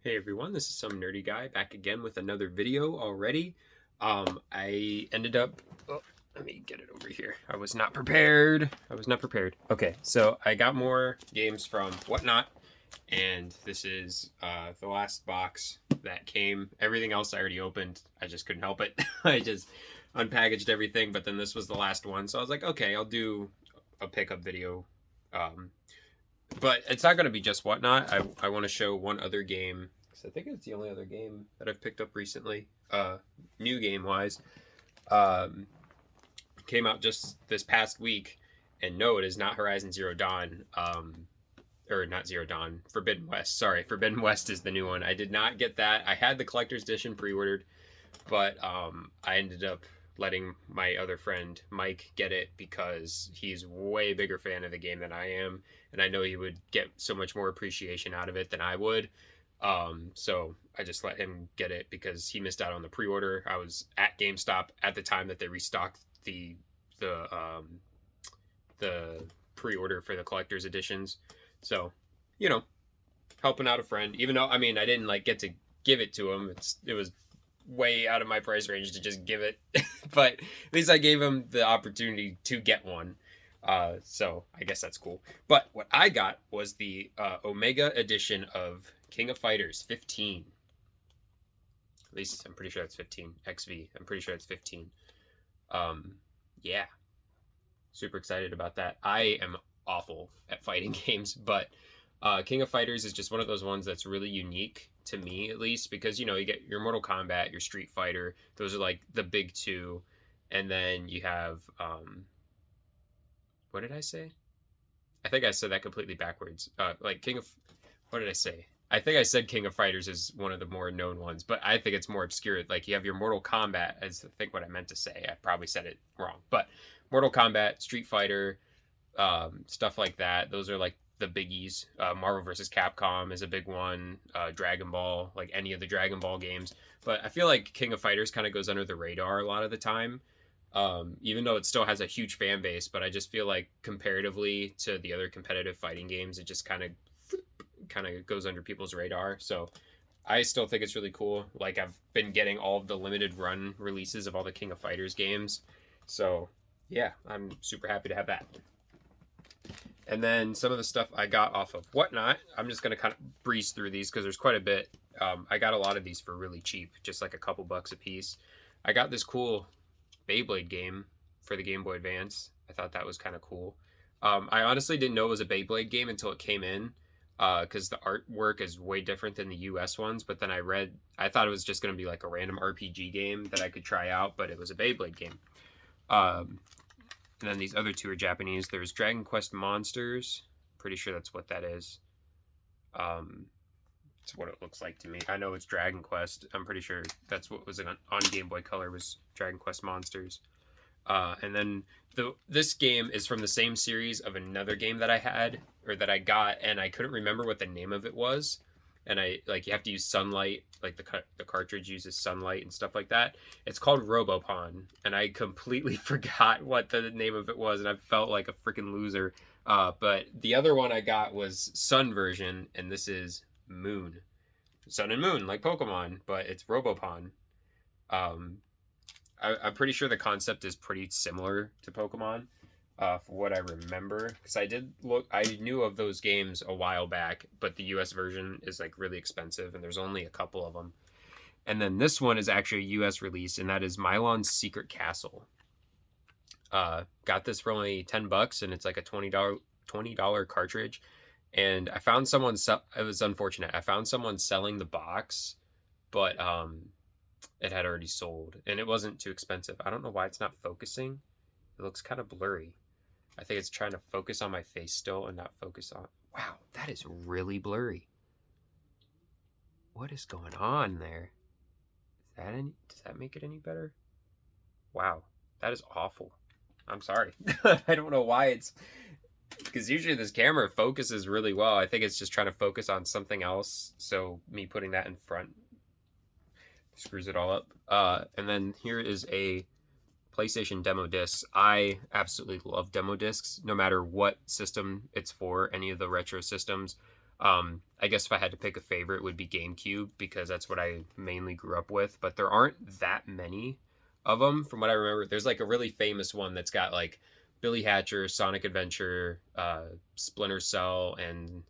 Hey everyone, this is some nerdy guy back again with another video already. I ended up, oh, let me get it over here. I was not prepared. Okay, so I got more games from Whatnot, and this is the last box that came. Everything else I already opened. I just couldn't help it. I just unpackaged everything, but then this was the last one. So I was like, okay, I'll do a pickup video. Um, but it's not going to be just Whatnot. I want to show one other game because I think it's the only other game that I've picked up recently, new game wise. Um, Came out just this past week, and no, it is not Horizon Zero Dawn. Or not Zero Dawn, Forbidden West. Sorry, Forbidden West is the new one. I did not get that. I had the collector's edition pre-ordered, but I ended up letting my other friend Mike get it because he's way bigger fan of the game than I am, and I know he would get so much more appreciation out of it than I would. So I just let him get it because he missed out on the pre-order. I was at GameStop at the time that they restocked the the pre-order for the collector's editions. So, you know, helping out a friend. Even though I didn't like get to give it to him. It was way out of my price range to just give it, but at least I gave him the opportunity to get one. So I guess that's cool. But what I got was the Omega edition of King of Fighters 15. At least I'm pretty sure it's 15. XV. I'm pretty sure it's 15. Yeah, super excited about that. I am awful at fighting games, but King of Fighters is just one of those ones that's really unique to me, at least, because you get your Mortal Kombat, your Street Fighter. Those are like the big two, and then you have what did I say? I think I said that completely backwards. Like King of, what did I say? I think I said King of Fighters is one of the more known ones, but I think it's more obscure. Like you have your Mortal Kombat, as I think what I meant to say. I probably said it wrong, but Mortal Kombat, Street Fighter, stuff like that. Those are like the biggies. Marvel vs. Capcom is a big one. Dragon Ball, like any of the Dragon Ball games. But I feel like King of Fighters kind of goes under the radar a lot of the time, even though it still has a huge fan base. But I just feel like comparatively to the other competitive fighting games, it just kind of goes under people's radar. So I still think it's really cool. Like I've been getting all of the limited run releases of all the King of Fighters games. So yeah, I'm super happy to have that. And then some of the stuff I got off of Whatnot, I'm just going to kind of breeze through these because there's quite a bit. I got a lot of these for really cheap, just like a couple bucks a piece. I got this cool Beyblade game for the Game Boy Advance. I thought that was kind of cool. I honestly didn't know it was a Beyblade game until it came in because the artwork is way different than the US ones. But then I thought it was just going to be like a random RPG game that I could try out, but it was a Beyblade game. And then these other two are Japanese. There's Dragon Quest Monsters. Pretty sure that's what that is. It's what it looks like to me. I know it's Dragon Quest. I'm pretty sure that's what was on Game Boy Color was Dragon Quest Monsters. And then this game is from the same series of another game that I had or that I got, and I couldn't remember what the name of it was. And you have to use sunlight, like the cartridge uses sunlight and stuff like that. It's called Robopon, and I completely forgot what the name of it was, and I felt like a freaking loser. But the other one I got was Sun version, and this is Moon, Sun and Moon, like Pokemon, but it's Robopon. Um, I'm pretty sure the concept is pretty similar to Pokemon, for what I remember. Because I knew of those games a while back, but the US version is like really expensive, and there's only a couple of them. And then this one is actually a US release, and that is Mylon's Secret Castle. Got this for only $10, and it's like a $20 cartridge. And I found someone. It was unfortunate. I found someone selling the box, but it had already sold, and it wasn't too expensive. I don't know why it's not focusing. It looks kind of blurry. I think it's trying to focus on my face still and not focus on. Wow, that is really blurry. What is going on there? Does that make it any better? Wow, that is awful. I'm sorry. I don't know why it's because usually this camera focuses really well. I think it's just trying to focus on something else. So me putting that in front screws it all up. And then here is a PlayStation demo discs. I absolutely love demo discs, no matter what system it's for, any of the retro systems. I guess if I had to pick a favorite, it would be GameCube because that's what I mainly grew up with. But there aren't that many of them, from what I remember. There's like a really famous one that's got like Billy Hatcher, Sonic Adventure, Splinter Cell, and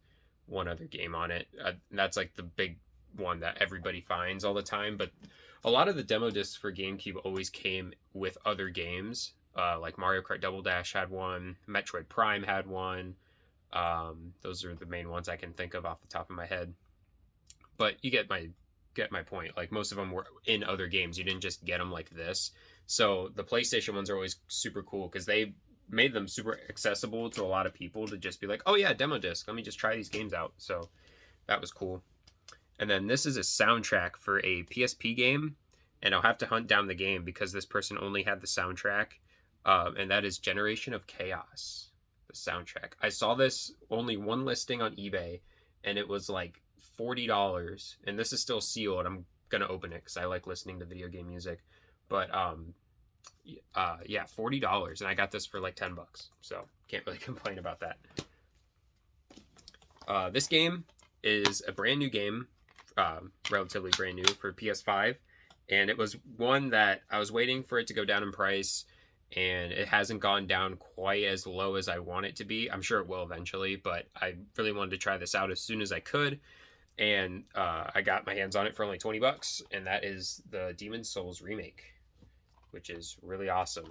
one other game on it. That's like the big one that everybody finds all the time. But a lot of the demo discs for GameCube always came with other games. Like Mario Kart Double Dash had one, Metroid Prime had one. Those are the main ones I can think of off the top of my head. But you get my point. Like most of them were in other games. You didn't just get them like this. So the PlayStation ones are always super cool because they made them super accessible to a lot of people to just be like, oh yeah, demo disc. Let me just try these games out. So that was cool. And then this is a soundtrack for a PSP game, and I'll have to hunt down the game because this person only had the soundtrack, and that is Generation of Chaos, the soundtrack. I saw this only one listing on eBay, and it was like $40, and this is still sealed. I'm gonna open it because I like listening to video game music, but yeah, $40, and I got this for like $10, so can't really complain about that. This game is a brand new game. Relatively brand new for PS5, and it was one that I was waiting for it to go down in price, and it hasn't gone down quite as low as I want it to be. I'm sure it will eventually, but I really wanted to try this out as soon as I could, and I got my hands on it for only $20, and that is the Demon's Souls remake, which is really awesome.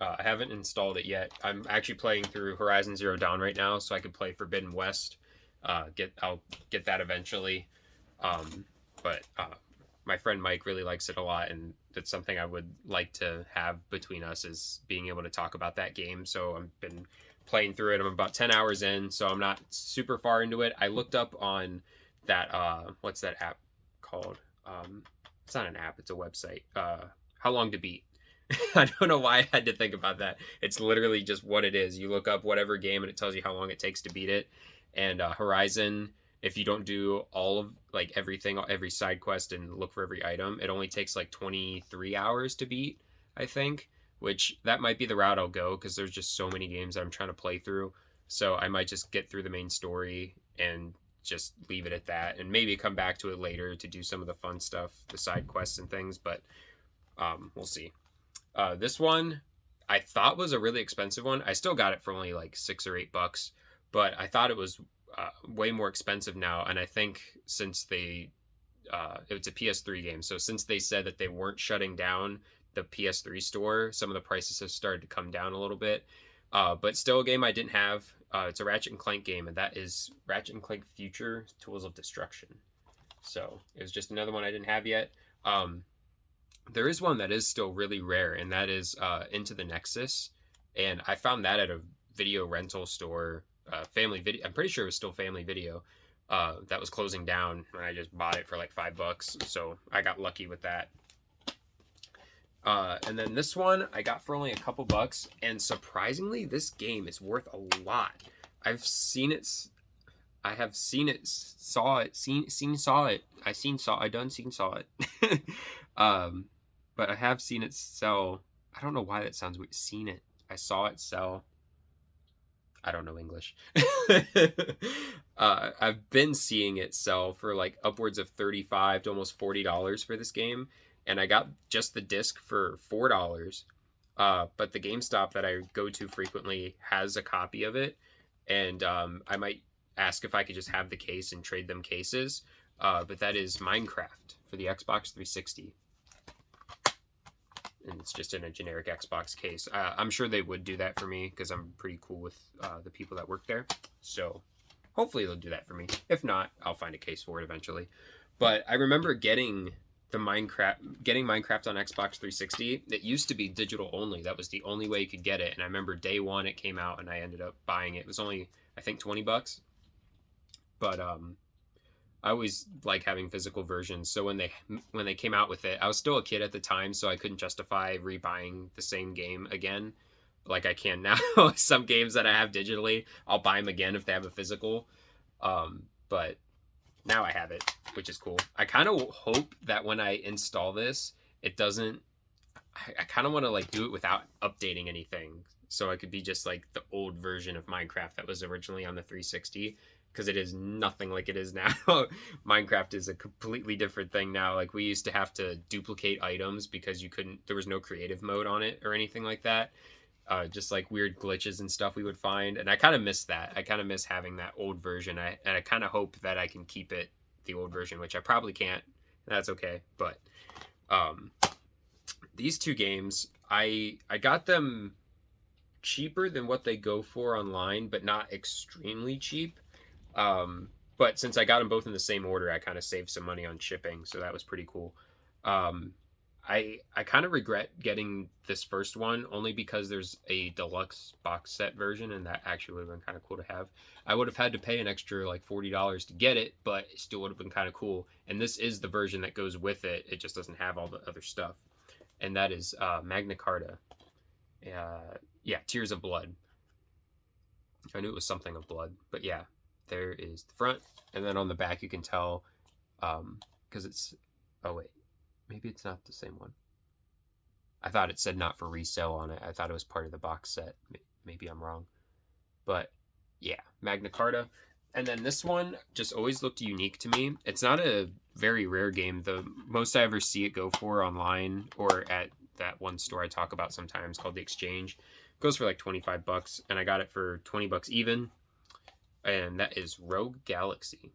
I haven't installed it yet. I'm actually playing through Horizon Zero Dawn right now, so I could play Forbidden West. I'll get that eventually, but my friend Mike really likes it a lot, and that's something I would like to have between us, is being able to talk about that game. So I've been playing through it. I'm about 10 hours in, so I'm not super far into it. I looked up on that what's that app called? It's not an app, it's a website. How Long to Beat. I don't know why I had to think about that. It's literally just what it is. You look up whatever game and it tells you how long it takes to beat it. And Horizon, if you don't do all of like everything, every side quest and look for every item, it only takes like 23 hours to beat, I think, which that might be the route I'll go because there's just so many games that I'm trying to play through. So I might just get through the main story and just leave it at that, and maybe come back to it later to do some of the fun stuff, the side quests and things, but we'll see. This one I thought was a really expensive one. I still got it for only like $6 or $8, but I thought it was way more expensive now. And I think since it's a PS3 game, so since they said that they weren't shutting down the PS3 store, some of the prices have started to come down a little bit. But still a game I didn't have. It's a Ratchet and Clank game, and that is Ratchet and Clank Future Tools of Destruction. So it was just another one I didn't have yet. There is one that is still really rare, and that is Into the Nexus. And I found that at a video rental store, Family Video. I'm pretty sure it was still Family Video. That was closing down, and I just bought it for like $5. So I got lucky with that. And then this one I got for only a couple bucks, and surprisingly, this game is worth a lot. I have seen it, saw it. But I have seen it sell. I don't know why that sounds weird. Seen it. I saw it sell. I don't know English. I've been seeing it sell for like upwards of $35 to almost $40 for this game. And I got just the disc for $4. But the GameStop that I go to frequently has a copy of it. And I might ask if I could just have the case and trade them cases. But that is Minecraft for the Xbox 360. And it's just in a generic Xbox case. I'm sure they would do that for me because I'm pretty cool with the people that work there. So hopefully they'll do that for me. If not, I'll find a case for it eventually. But I remember getting Minecraft on Xbox 360. It used to be digital only. That was the only way you could get it. And I remember day one it came out and I ended up buying it. It was only, I think, $20. But I always like having physical versions. So when they came out with it, I was still a kid at the time, so I couldn't justify rebuying the same game again like I can now. Some games that I have digitally, I'll buy them again if they have a physical. But now I have it, which is cool. I kind of hope that when I install this, it doesn't... I kind of want to like do it without updating anything. So it could be just like the old version of Minecraft that was originally on the 360. because it is nothing like it is now. Minecraft is a completely different thing now. Like, we used to have to duplicate items because there was no creative mode on it or anything like that. Just like weird glitches and stuff we would find, and I kind of miss that. I kind of miss having that old version. And I kind of hope that I can keep it the old version, which I probably can't. That's okay. But these two games, I got them cheaper than what they go for online, but not extremely cheap. But since I got them both in the same order, I kind of saved some money on shipping, so that was pretty cool. Um, I kind of regret getting this first one only because there's a deluxe box set version, and that actually would have been kind of cool to have. I would have had to pay an extra like $40 to get it, but it still would have been kind of cool. And this is the version that goes with it. It just doesn't have all the other stuff, and that is Magna Carta. Yeah, Tears of Blood. I knew it was something of blood, but yeah, there is the front, and then on the back you can tell, because it's, oh wait, maybe it's not the same one. I thought it said not for resale on it. I thought it was part of the box set. Maybe I'm wrong, but yeah, Magna Carta. And then this one just always looked unique to me. It's not a very rare game. The most I ever see it go for online or at that one store I talk about sometimes called The Exchange goes for like $25, and I got it for $20 even. And that is Rogue Galaxy.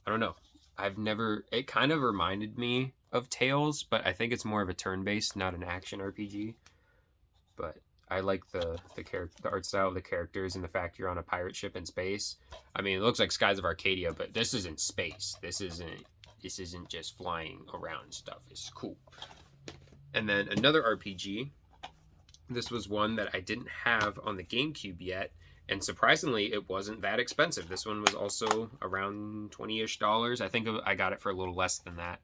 I don't know. It kind of reminded me of Tales, but I think it's more of a turn-based, not an action RPG. But I like the art style of the characters and the fact you're on a pirate ship in space. I mean, it looks like Skies of Arcadia, but this isn't space. This isn't just flying around stuff. It's cool. And then another RPG. This was one that I didn't have on the GameCube yet, and surprisingly, it wasn't that expensive. This one was also around $20-ish. I think I got it for a little less than that.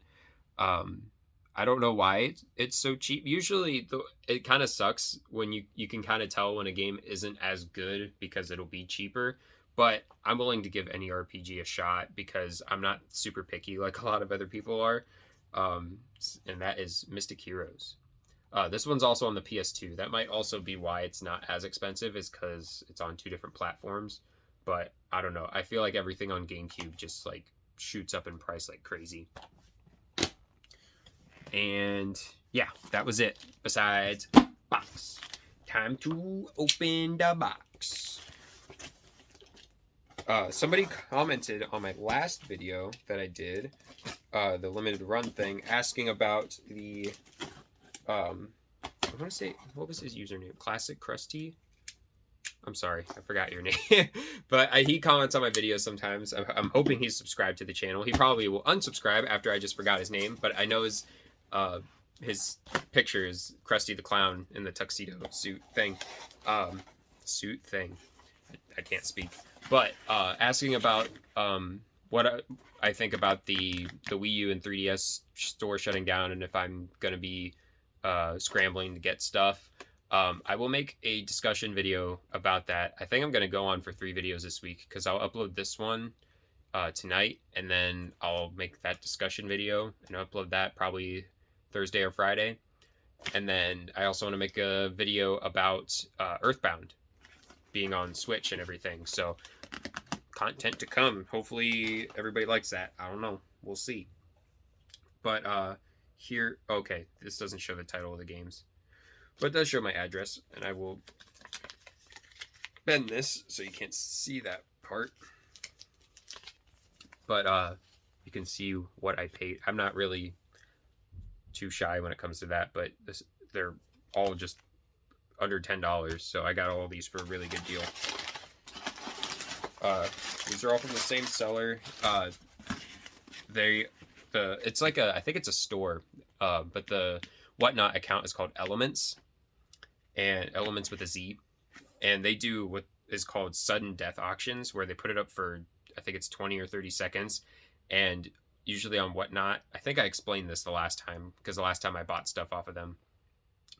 I don't know why it's so cheap. Usually, it kind of sucks when you can kind of tell when a game isn't as good because it'll be cheaper. But I'm willing to give any RPG a shot because I'm not super picky like a lot of other people are. And that is Mystic Heroes. This one's also on the PS2. That might also be why it's not as expensive, is because it's on two different platforms. But I don't know. I feel like everything on GameCube just like shoots up in price like crazy. And yeah, that was it. Besides box. Time to open the box. Somebody commented on my last video that I did, the limited run thing, asking about the I want to say, what was his username? Classic Krusty? I'm sorry, I forgot your name. But he comments on my videos sometimes. I'm hoping he's subscribed to the channel. He probably will unsubscribe after I just forgot his name, but I know his picture is Krusty the Clown in the tuxedo suit thing. I can't speak. But asking about what I think about the Wii U and 3DS store shutting down, and if I'm going to be scrambling to get stuff. I will make a discussion video about that. I think I'm going to go on for 3 videos this week because I'll upload this one tonight, and then I'll make that discussion video and upload that probably Thursday or Friday. And then I also want to make a video about Earthbound being on Switch and everything. So content to come. Hopefully everybody likes that. I don't know. We'll see. But here, okay, this doesn't show the title of the games, but it does show my address, and I will bend this so you can't see that part. But you can see what I paid. I'm not really too shy when it comes to that, but they're all just under $10, so I got all these for a really good deal. These are all from the same seller. It's like I think it's a store, but the Whatnot account is called Elements, and Elements with a Z, and they do what is called sudden death auctions, where they put it up for, I think it's 20 or 30 seconds, and usually on Whatnot, I think I explained this the last time, because the last time I bought stuff off of them,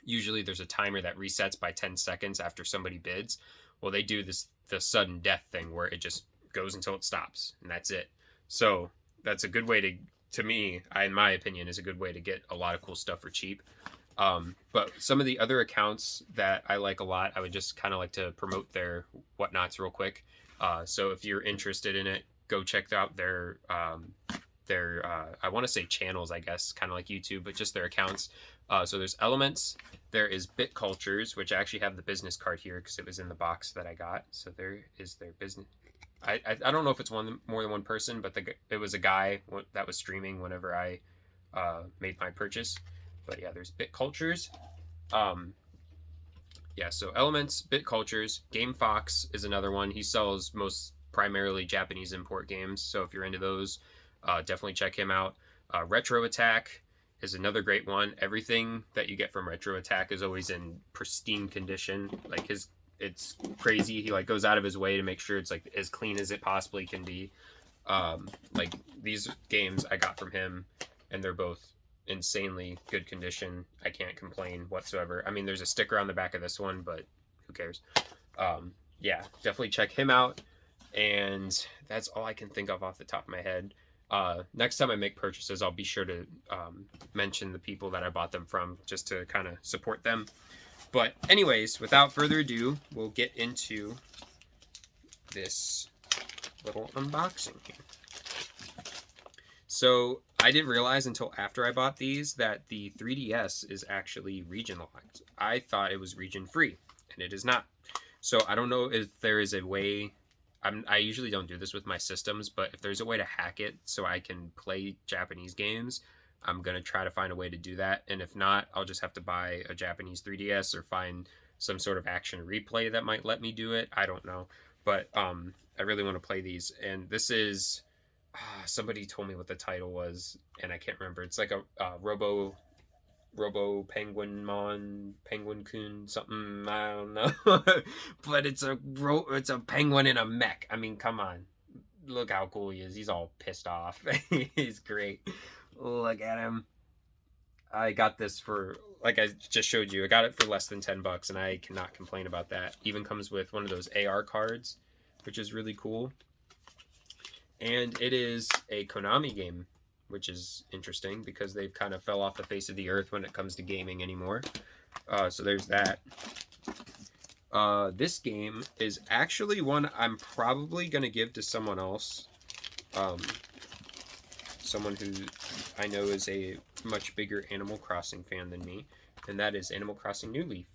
usually there's a timer that resets by 10 seconds after somebody bids. Well, they do the sudden death thing where it just goes until it stops, and that's it. So that's a good way to me, in my opinion, is a good way to get a lot of cool stuff for cheap. But some of the other accounts that I like a lot, I would just kind of like to promote their Whatnots real quick. So if you're interested in it, go check out their I want to say channels, I guess, kind of like YouTube, but just their accounts. So there's Elements, there is Bit Cultures, which I actually have the business card here because it was in the box that I got. So there is their business. I don't know if it's more than one person, but it was a guy that was streaming whenever I made my purchase. But yeah, there's Bit Cultures. Yeah, so Elements, Bit Cultures, Game Fox is another one. He sells most primarily Japanese import games, so if you're into those, definitely check him out. Retro Attack is another great one. Everything that you get from Retro Attack is always in pristine condition. Like it's crazy. He like goes out of his way to make sure it's like as clean as it possibly can be. Like these games I got from him, and they're both insanely good condition. I can't complain whatsoever. I mean, there's a sticker on the back of this one, but who cares? Yeah, definitely check him out. And that's all I can think of off the top of my head. Next time I make purchases, I'll be sure to mention the people that I bought them from, just to kind of support them. But anyways, without further ado, we'll get into this little unboxing here. So I didn't realize until after I bought these that the 3DS is actually region locked. I thought it was region free, and it is not. So I don't know if there is a way. I usually don't do this with my systems, but if there's a way to hack it so I can play Japanese games, I'm going to try to find a way to do that. And if not, I'll just have to buy a Japanese 3DS or find some sort of action replay that might let me do it. I don't know. But I really want to play these. And this is... somebody told me what the title was, and I can't remember. It's like a Robo Penguin Kun something, I don't know. But it's a penguin in a mech. I mean, come on, look how cool he is. He's all pissed off. He's great. Look at him. I got this for, like I just showed you, I got it for less than $10, and I cannot complain about that. Even comes with one of those AR cards, which is really cool. And it is a Konami game, which is interesting because they've kind of fell off the face of the earth when it comes to gaming anymore. So there's that. This game is actually one I'm probably going to give to someone else. Someone who I know is a much bigger Animal Crossing fan than me. And that is Animal Crossing New Leaf,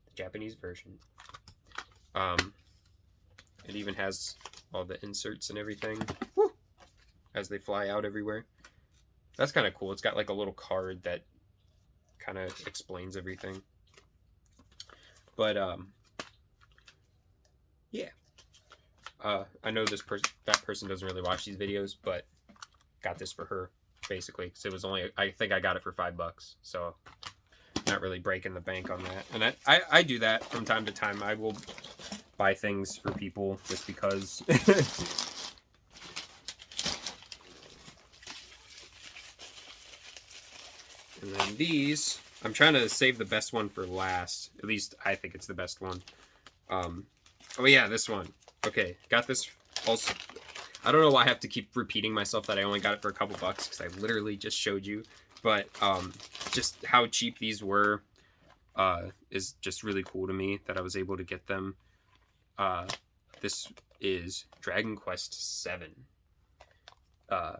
the Japanese version. It even has all the inserts and everything. Woo! As they fly out everywhere. That's kind of cool. It's got like a little card that kind of explains everything. But yeah. I know that person doesn't really watch these videos, but got this for her basically because it was only, I think I got it for $5, so not really breaking the bank on that. And I do that from time to time. I will buy things for people just because. And then these, I'm trying to save the best one for last. At least I think it's the best one. Oh yeah, this one. Okay, got this also. I don't know why I have to keep repeating myself that I only got it for a couple bucks because I literally just showed you. But just how cheap these were is just really cool to me that I was able to get them. This is Dragon Quest VII. I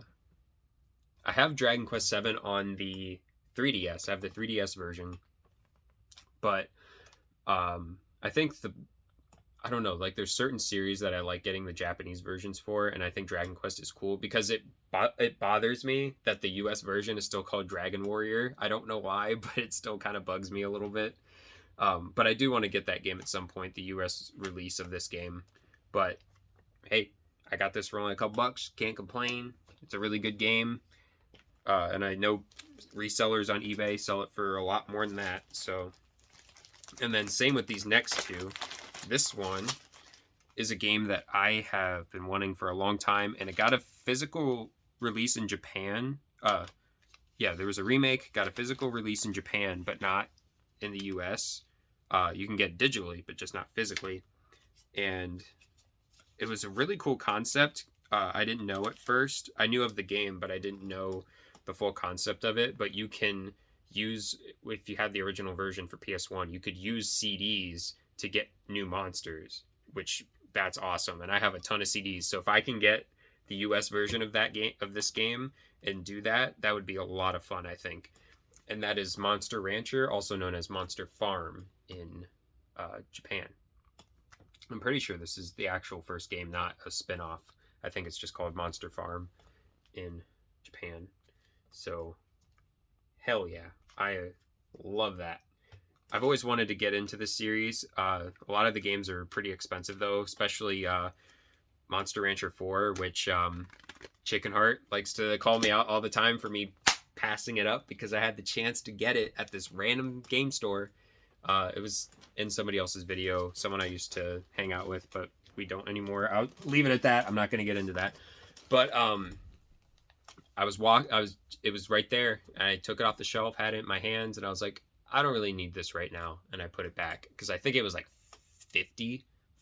have Dragon Quest VII on the 3DS. I have the 3DS version. But I think I don't know, like there's certain series that I like getting the Japanese versions for, and I think Dragon Quest is cool because it bothers me that the US version is still called Dragon Warrior. I don't know why, but it still kind of bugs me a little bit. But I do want to get that game at some point, the US release of this game. But hey, I got this for only a couple bucks. Can't complain. It's a really good game. And I know resellers on eBay sell it for a lot more than that. So, and then same with these next two. This one is a game that I have been wanting for a long time, and it got a physical release in Japan. Yeah, there was a remake, got a physical release in Japan, but not in the US. You can get it digitally, but just not physically. And it was a really cool concept. I didn't know at first. I knew of the game, but I didn't know the full concept of it. But you can use, if you had the original version for PS1, you could use CDs to get new monsters, which that's awesome. And I have a ton of CDs, so if I can get the US version of this game and do that, that would be a lot of fun, I think. And that is Monster Rancher, also known as Monster Farm in Japan. I'm pretty sure this is the actual first game, not a spin-off. I think it's just called Monster Farm in Japan. So, hell yeah. I love that. I've always wanted to get into this series. A lot of the games are pretty expensive, though, especially Monster Rancher 4, which Chicken Heart likes to call me out all the time for me passing it up because I had the chance to get it at this random game store. It was in somebody else's video, someone I used to hang out with, but we don't anymore. I'll leave it at that. I'm not going to get into that. But it was right there, and I took it off the shelf, had it in my hands, and I was like, I don't really need this right now, and I put it back because I think it was like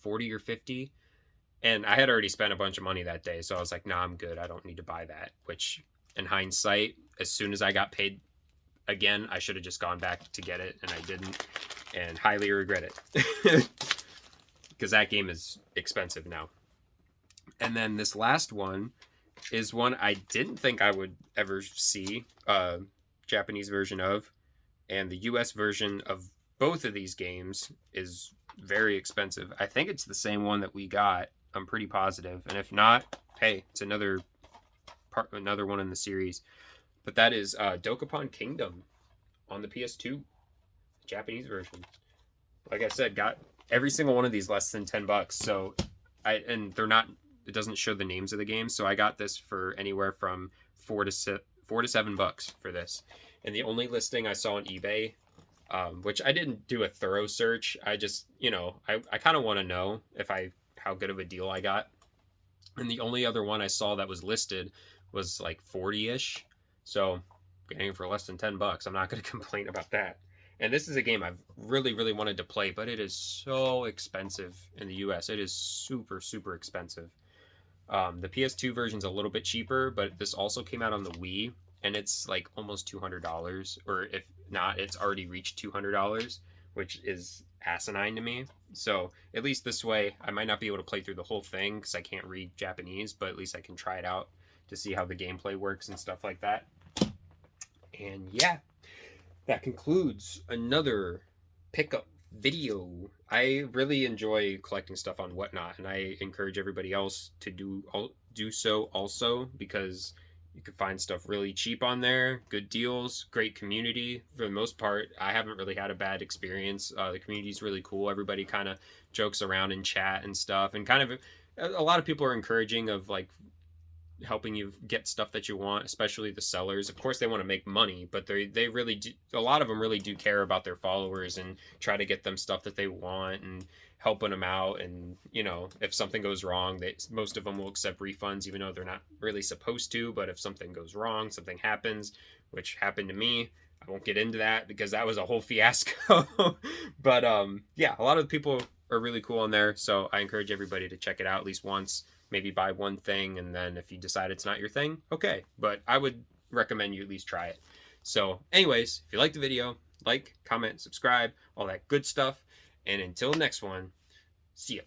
40 or 50, and I had already spent a bunch of money that day, so I was like, nah, I'm good. I don't need to buy that. Which, in hindsight, as soon as I got paid again, I should have just gone back to get it, and I didn't, and highly regret it because that game is expensive now. And then this last one is one I didn't think I would ever see a Japanese version of, and the US version of both of these games is very expensive. I think it's the same one that we got. I'm pretty positive, and if not, hey, it's another one in the series. But that is Dokapon Kingdom on the PS2, Japanese version. Like I said, got every single one of these less than $10. So they're not. It doesn't show the names of the games, so I got this for anywhere from $4 to $7 for this. And the only listing I saw on eBay, which I didn't do a thorough search. I just, I kind of want to know how good of a deal I got. And the only other one I saw that was listed was like 40-ish. So getting it for less than $10, I'm not going to complain about that. And this is a game I've really, really wanted to play, but it is so expensive in the US. It is super, super expensive. The PS2 version's a little bit cheaper, but this also came out on the Wii, and it's like almost $200, or if not, it's already reached $200, which is asinine to me. So at least this way, I might not be able to play through the whole thing because I can't read Japanese, but at least I can try it out to see how the gameplay works and stuff like that. And yeah, that concludes another pickup video. I really enjoy collecting stuff on Whatnot, and I encourage everybody else to do so also, because you can find stuff really cheap on there, good deals, great community. For the most part, I haven't really had a bad experience. The community's really cool. Everybody kind of jokes around in chat and stuff, and kind of a lot of people are encouraging of like helping you get stuff that you want, especially the sellers. Of course, they want to make money, but they really do. A lot of them really do care about their followers and try to get them stuff that they want and helping them out. And if something goes wrong, most of them will accept refunds, even though they're not really supposed to. But if something goes wrong, something happens, which happened to me. I won't get into that because that was a whole fiasco. But yeah, a lot of people are really cool on there, so I encourage everybody to check it out at least once. Maybe buy one thing, and then if you decide it's not your thing, okay. But I would recommend you at least try it. So anyways, if you liked the video, like, comment, subscribe, all that good stuff. And until next one, see ya.